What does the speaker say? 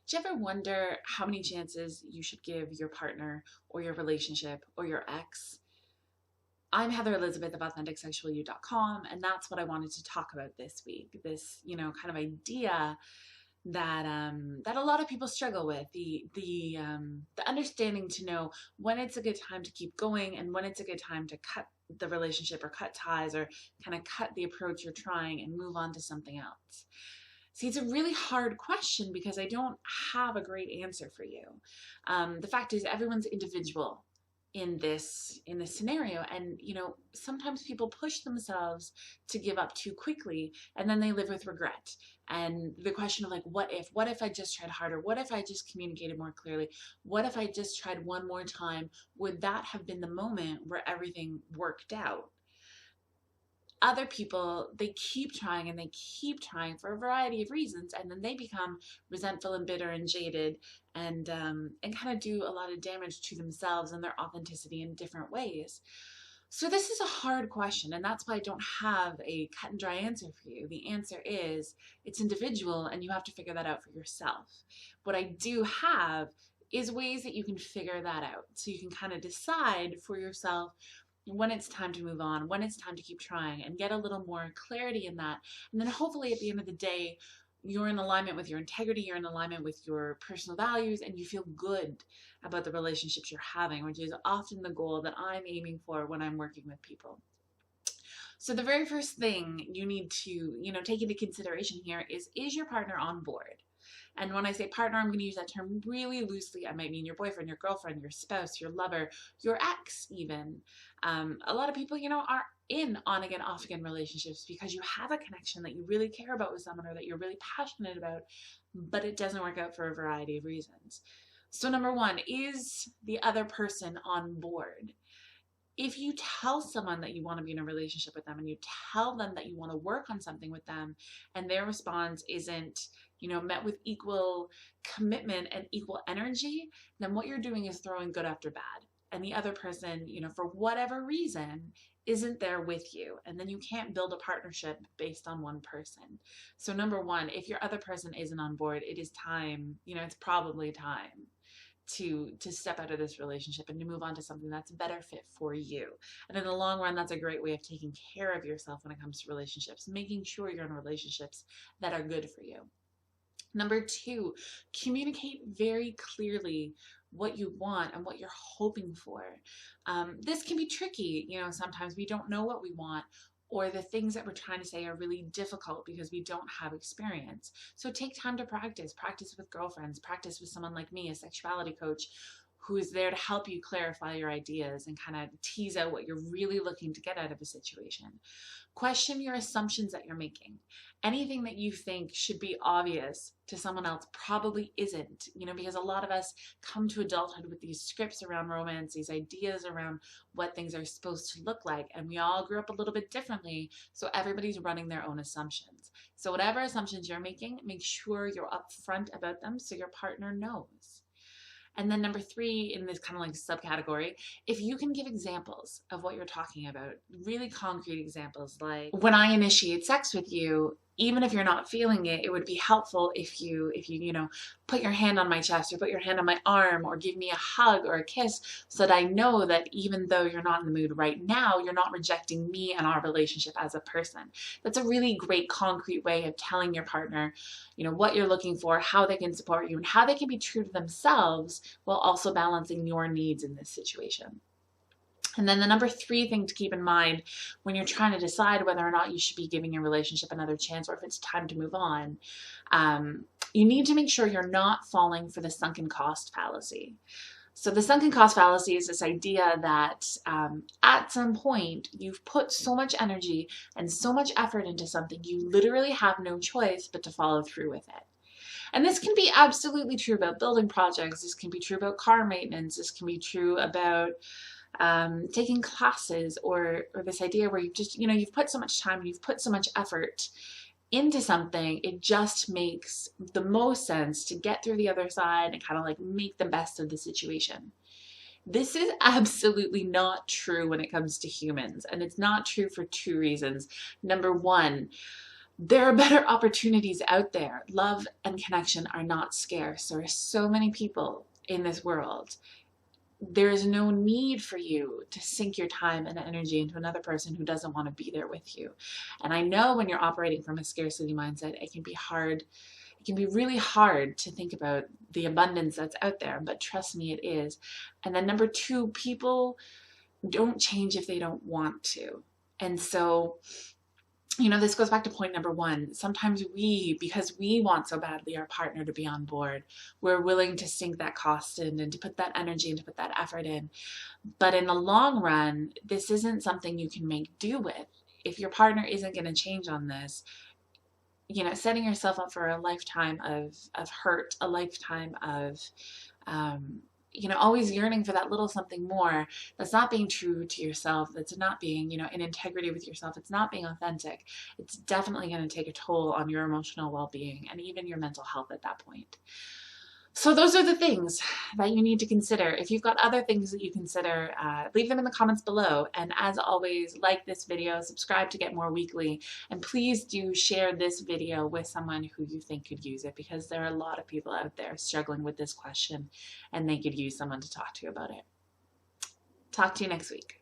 Do you ever wonder how many chances you should give your partner or your relationship or your ex? I'm Heather Elizabeth of AuthenticSexualYou.com, and that's what I wanted to talk about this week. This, kind of idea that a lot of people struggle with, the understanding to know when it's a good time to keep going and when it's a good time to cut the relationship or cut ties or kind of cut the approach you're trying and move on to something else. See, it's a really hard question because I don't have a great answer for you. The fact is, everyone's individual in this scenario, and sometimes people push themselves to give up too quickly, and then they live with regret. And the question of, like, what if I just tried harder? What if I just communicated more clearly? What if I just tried one more time? Would that have been the moment where everything worked out? Other people, they keep trying and they keep trying for a variety of reasons, and then they become resentful and bitter and jaded, and kind of do a lot of damage to themselves and their authenticity in different ways. So this is a hard question, and that's why I don't have a cut and dry answer for you. The answer is it's individual, and you have to figure that out for yourself. What I do have is ways that you can figure that out, so you can kind of decide for yourself when it's time to move on, when it's time to keep trying, and get a little more clarity in that. And then hopefully at the end of the day, you're in alignment with your integrity, you're in alignment with your personal values, and you feel good about the relationships you're having, which is often the goal that I'm aiming for when I'm working with people. So the very first thing you need to, take into consideration here is your partner on board? And when I say partner, I'm going to use that term really loosely. I might mean your boyfriend, your girlfriend, your spouse, your lover, your ex even. A lot of people, are in on-again, off-again relationships because you have a connection that you really care about with someone or that you're really passionate about, but it doesn't work out for a variety of reasons. So number one, is the other person on board? If you tell someone that you want to be in a relationship with them and you tell them that you want to work on something with them, and their response isn't, met with equal commitment and equal energy, then what you're doing is throwing good after bad. And the other person, for whatever reason, isn't there with you. And then you can't build a partnership based on one person. So number one, if your other person isn't on board, it is time, it's probably time to step out of this relationship and to move on to something that's a better fit for you. And in the long run, that's a great way of taking care of yourself when it comes to relationships, making sure you're in relationships that are good for you. Number two, communicate very clearly what you want and what you're hoping for. This can be tricky. Sometimes we don't know what we want, or the things that we're trying to say are really difficult because we don't have experience. So take time to practice. Practice with girlfriends. Practice with someone like me, a sexuality coach, who is there to help you clarify your ideas and kind of tease out what you're really looking to get out of a situation. Question your assumptions that you're making. Anything that you think should be obvious to someone else probably isn't, because a lot of us come to adulthood with these scripts around romance, these ideas around what things are supposed to look like, and we all grew up a little bit differently, so everybody's running their own assumptions. So whatever assumptions you're making, make sure you're upfront about them so your partner knows. And then number three, in this kind of like subcategory, if you can give examples of what you're talking about, really concrete examples, like when I initiate sex with you, even if you're not feeling it, it would be helpful if you put your hand on my chest or put your hand on my arm or give me a hug or a kiss, so that I know that even though you're not in the mood right now, you're not rejecting me and our relationship as a person. That's a really great concrete way of telling your partner, what you're looking for, how they can support you, and how they can be true to themselves while also balancing your needs in this situation. And then the number three thing to keep in mind when you're trying to decide whether or not you should be giving your relationship another chance or if it's time to move on, you need to make sure you're not falling for the sunken cost fallacy. So the sunken cost fallacy is this idea that at some point you've put so much energy and so much effort into something, you literally have no choice but to follow through with it. And this can be absolutely true about building projects. This can be true about car maintenance. This can be true about taking classes, or this idea where you've put so much time and you've put so much effort into something, it just makes the most sense to get through the other side and kind of like make the best of the situation. This is absolutely not true when it comes to humans, and it's not true for two reasons. Number one, there are better opportunities out there. Love and connection are not scarce. There are so many people in this world. There is no need for you to sink your time and energy into another person who doesn't want to be there with you. And I know when you're operating from a scarcity mindset, it can be hard. It can be really hard to think about the abundance that's out there, but trust me, it is. And then number two, people don't change if they don't want to. And so, this goes back to point number one. Sometimes because we want so badly our partner to be on board, we're willing to sink that cost in and to put that energy and to put that effort in. But in the long run, this isn't something you can make do with. If your partner isn't going to change on this, setting yourself up for a lifetime of hurt, a lifetime of always yearning for that little something more, that's not being true to yourself, that's not being, in integrity with yourself, it's not being authentic. It's definitely going to take a toll on your emotional well-being and even your mental health at that point. So those are the things that you need to consider. If you've got other things that you consider, leave them in the comments below. And as always, like this video, subscribe to get more weekly, and please do share this video with someone who you think could use it, because there are a lot of people out there struggling with this question and they could use someone to talk to about it. Talk to you next week.